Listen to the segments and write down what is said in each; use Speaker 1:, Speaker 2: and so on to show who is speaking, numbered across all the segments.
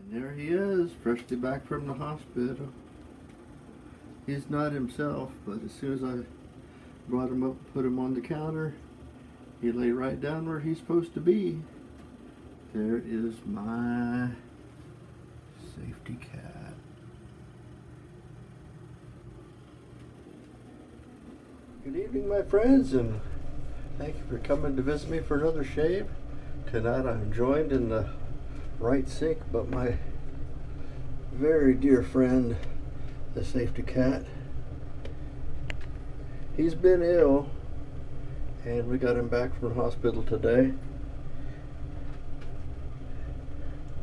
Speaker 1: And there he is, freshly back from the hospital. He's not himself, but as soon as I brought him up and put him on the counter, he lay right down where he's supposed to be. There is my safety cat. Good evening, my friends, and thank you for coming to visit me for another shave. Tonight I'm joined in the right sink, but my very dear friend, the safety cat. He's been ill, and we got him back from the hospital today.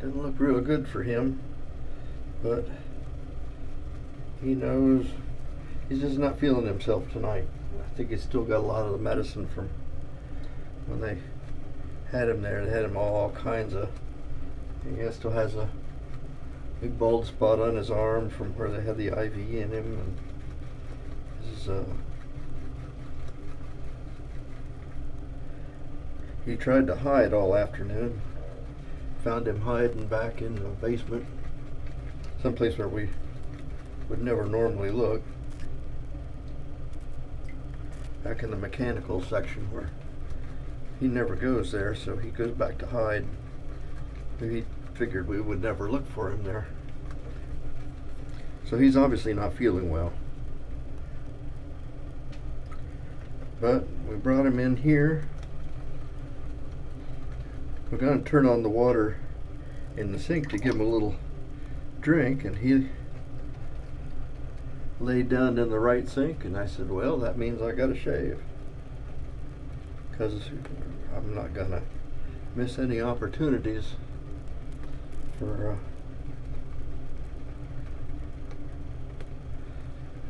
Speaker 1: Didn't look real good for him, but he knows he's just not feeling himself tonight. I think he's still got a lot of the medicine from when they had him there. They had him all kinds of. He still has a big bald spot on his arm from where they had the IV in him, and this is, he tried to hide all afternoon. Found him hiding back in the basement, someplace where we would never normally look. Back in the mechanical section where he never goes there, so he goes back to hide. He figured we would never look for him there. So he's obviously not feeling well. But we brought him in here. We're going to turn on the water in the sink to give him a little drink, and he laid down in the right sink, and I said, well, that means I got to shave, because I'm not going to miss any opportunities for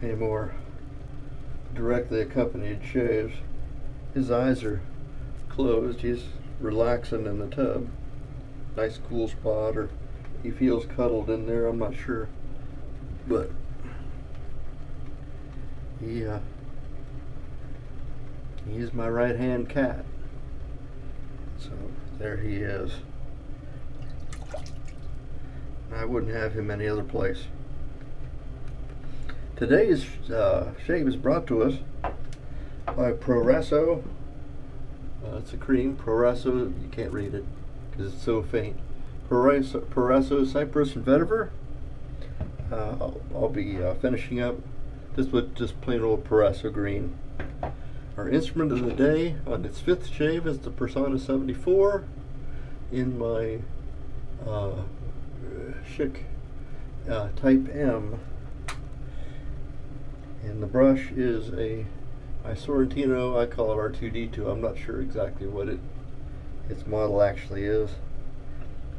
Speaker 1: any more directly accompanied shaves. His eyes are closed. He's relaxing in the tub. Nice cool spot, or he feels cuddled in there, I'm not sure. But he is my right hand cat. So there he is. I wouldn't have him any other place. Today's shave is brought to us by Proraso. It's a cream. Proraso, you can't read it because it's so faint. Proraso, Cypress, and Vetyver. I'll be finishing up this with just plain old Proraso green. Our instrument of the day on its fifth shave is the Persona 74 in my Chic Type M. And the brush is my Sorrentino. I call it R2D2. I'm not sure exactly what its model actually is,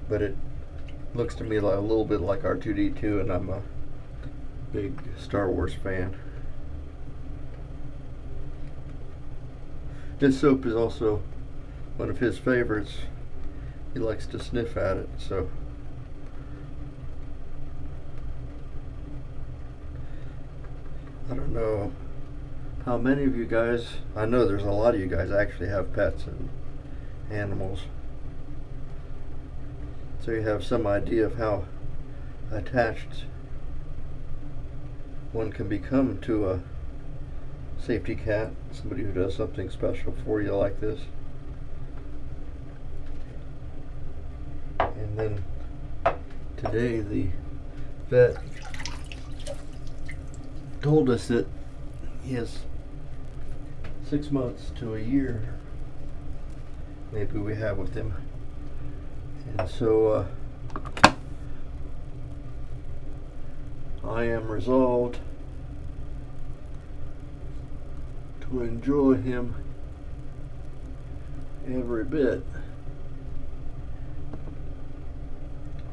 Speaker 1: but it looks to me like a little bit like R2D2, and I'm a big Star Wars fan. This soap is also one of his favorites. He likes to sniff at it, so I don't know how many of you guys, I know there's a lot of you guys actually have pets and animals, so you have some idea of how attached one can become to a safety cat, somebody who does something special for you like this. And then today the vet told us that he has 6 months to a year maybe we have with him, and so I am resolved to enjoy him every bit.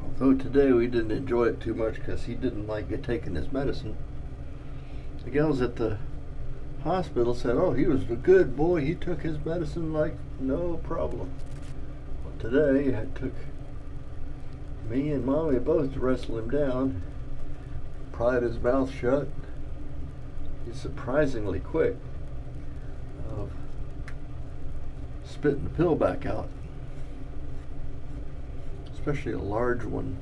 Speaker 1: Although today we didn't enjoy it too much because he didn't like taking his medicine. The gals at the hospital said, oh, he was a good boy, he took his medicine like no problem. Well, today it took me and Mommy both to wrestle him down, pried his mouth shut. He's surprisingly quick of spitting the pill back out, especially a large one.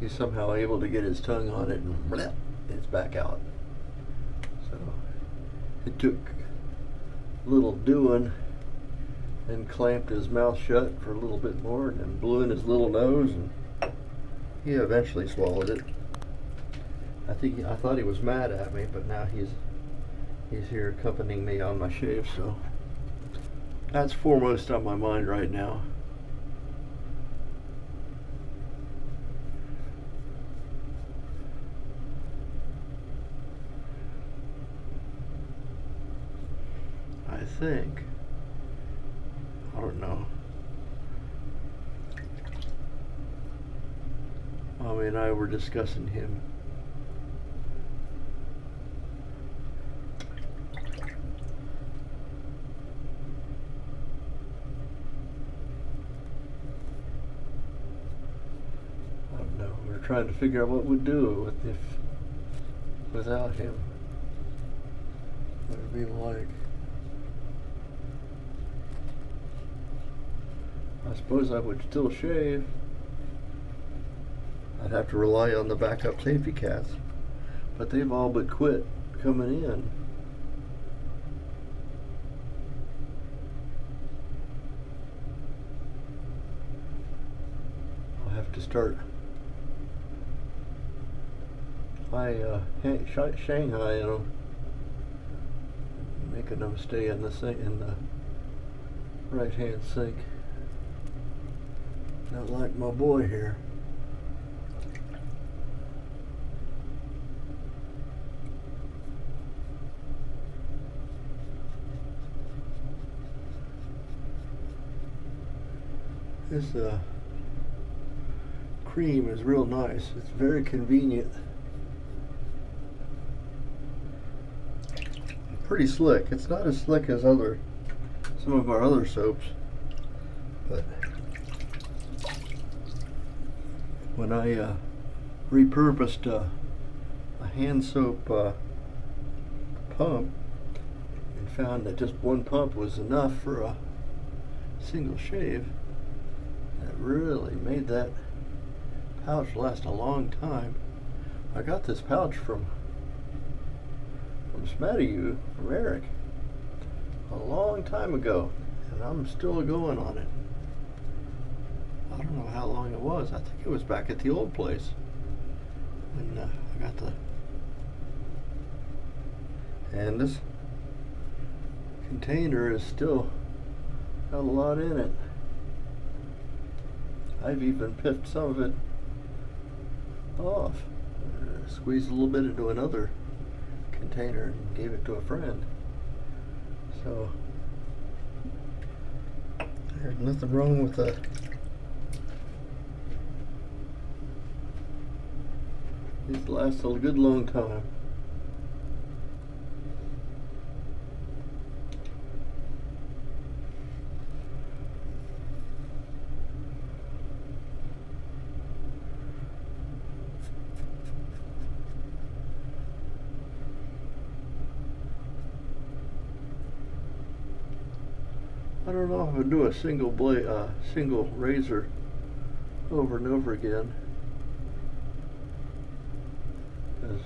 Speaker 1: he's somehow able to get his tongue on it and bleh, it's back out. So it took a little doing, and clamped his mouth shut for a little bit more, and then blew in his little nose, and he eventually swallowed it. I thought he was mad at me, but now he's here accompanying me on my shave, so that's foremost on my mind right now. I think, I don't know. Mommy and I were discussing him. I don't know. We're trying to figure out what we'd do without him. What it'd be like. I suppose I would still shave. I'd have to rely on the backup safety cats, but they've all but quit coming in. I'll have to start Shanghai, making them stay in the sink, in the right-hand sink. Not like my boy here. This cream is real nice. It's very convenient. Pretty slick. It's not as slick as some of our other soaps, but when I repurposed a hand soap pump and found that just one pump was enough for a single shave, it really made that pouch last a long time. I got this pouch from Vetyver, from Eric, a long time ago, and I'm still going on it. I don't know how long it was. I think it was back at the old place when I got and this container is still got a lot in it. I've even picked some of it off, squeezed a little bit into another container and gave it to a friend. So there's nothing wrong with that. These last a good long time. I don't know if I'd do a single razor over and over again, because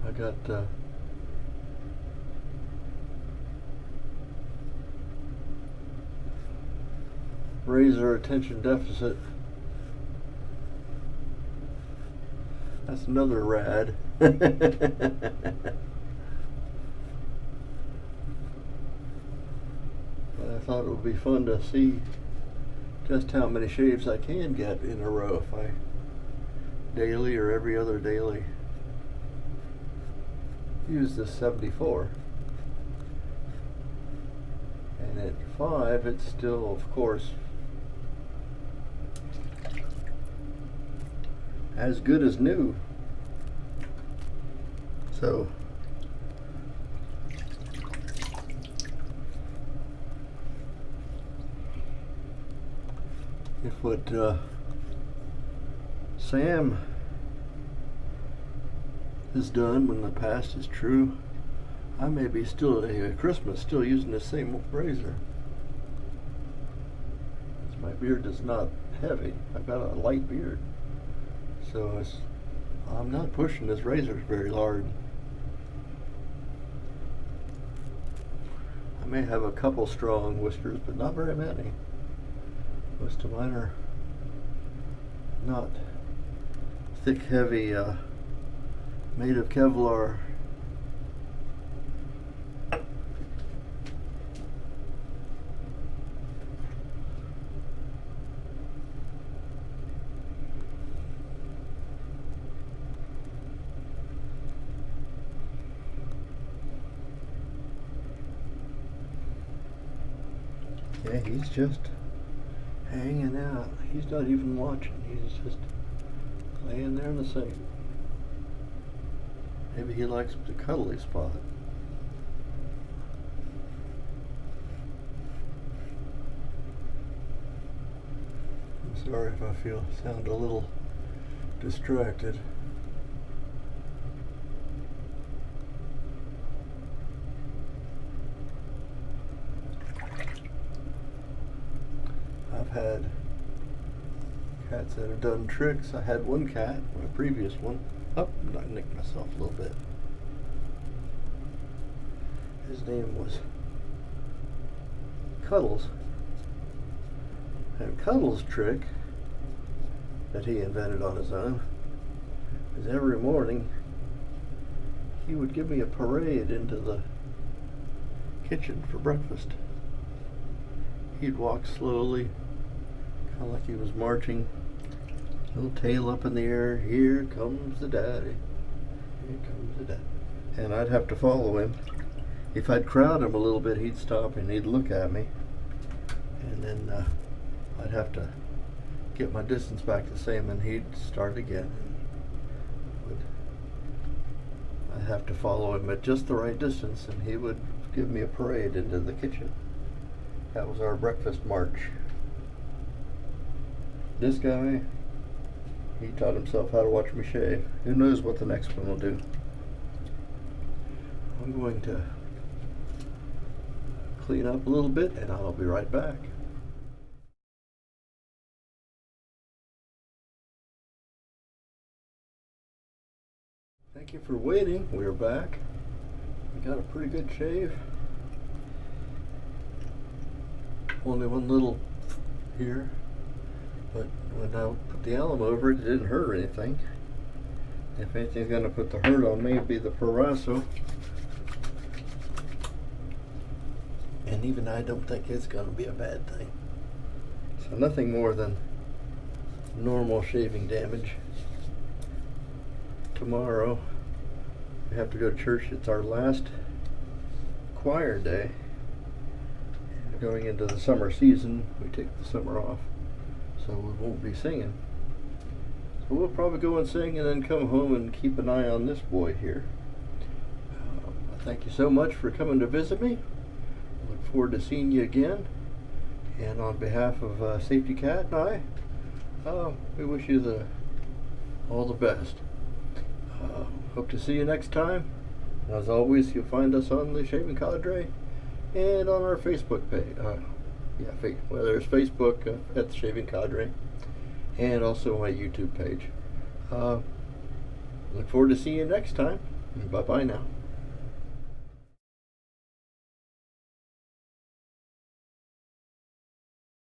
Speaker 1: I got razor attention deficit. That's another rad. I thought it would be fun to see just how many shaves I can get in a row if I daily or every other daily use this 74. And at 5 it's still, of course, as good as new. So if what Sam has done when the past is true, I may be still at Christmas still using the same razor. My beard is not heavy. I've got a light beard. So I'm not pushing this razor very hard. I may have a couple strong whiskers, but not very many. Most of mine are not thick, heavy, made of Kevlar. Yeah, he's just hanging out. He's not even watching. He's just laying there in the sink. Maybe he likes the cuddly spot. I'm sorry if I sound a little distracted. I've had cats that have done tricks. I had one cat, my previous one. Oh, I nicked myself a little bit. His name was Cuddles. And Cuddles' trick that he invented on his own is every morning he would give me a parade into the kitchen for breakfast. He'd walk slowly, kind of like he was marching, little tail up in the air. Here comes the daddy. Here comes the daddy. And I'd have to follow him. If I'd crowd him a little bit, he'd stop and he'd look at me. And then I'd have to get my distance back the same, and he'd start again. And I'd have to follow him at just the right distance, and he would give me a parade into the kitchen. That was our breakfast march. This guy, he taught himself how to watch me shave. Who knows what the next one will do. I'm going to clean up a little bit and I'll be right back. Thank you for waiting. We're back. We got a pretty good shave. Only one little here, but when I put the alum over it, it didn't hurt or anything. If anything's going to put the hurt on me, it'd be the Proraso. And even I don't think it's going to be a bad thing. So nothing more than normal shaving damage. Tomorrow we have to go to church. It's our last choir day. Going into the summer season, we take the summer off, so we won't be singing. So we'll probably go and sing and then come home and keep an eye on this boy here. Thank you so much for coming to visit me. I look forward to seeing you again. And on behalf of Safety Cat and I, we wish you all the best. Hope to see you next time. As always, you'll find us on the Shaving Cadre and on our Facebook page. There's Facebook at the Shaving Cadre, and also my YouTube page. Look forward to seeing you next time. Bye bye now.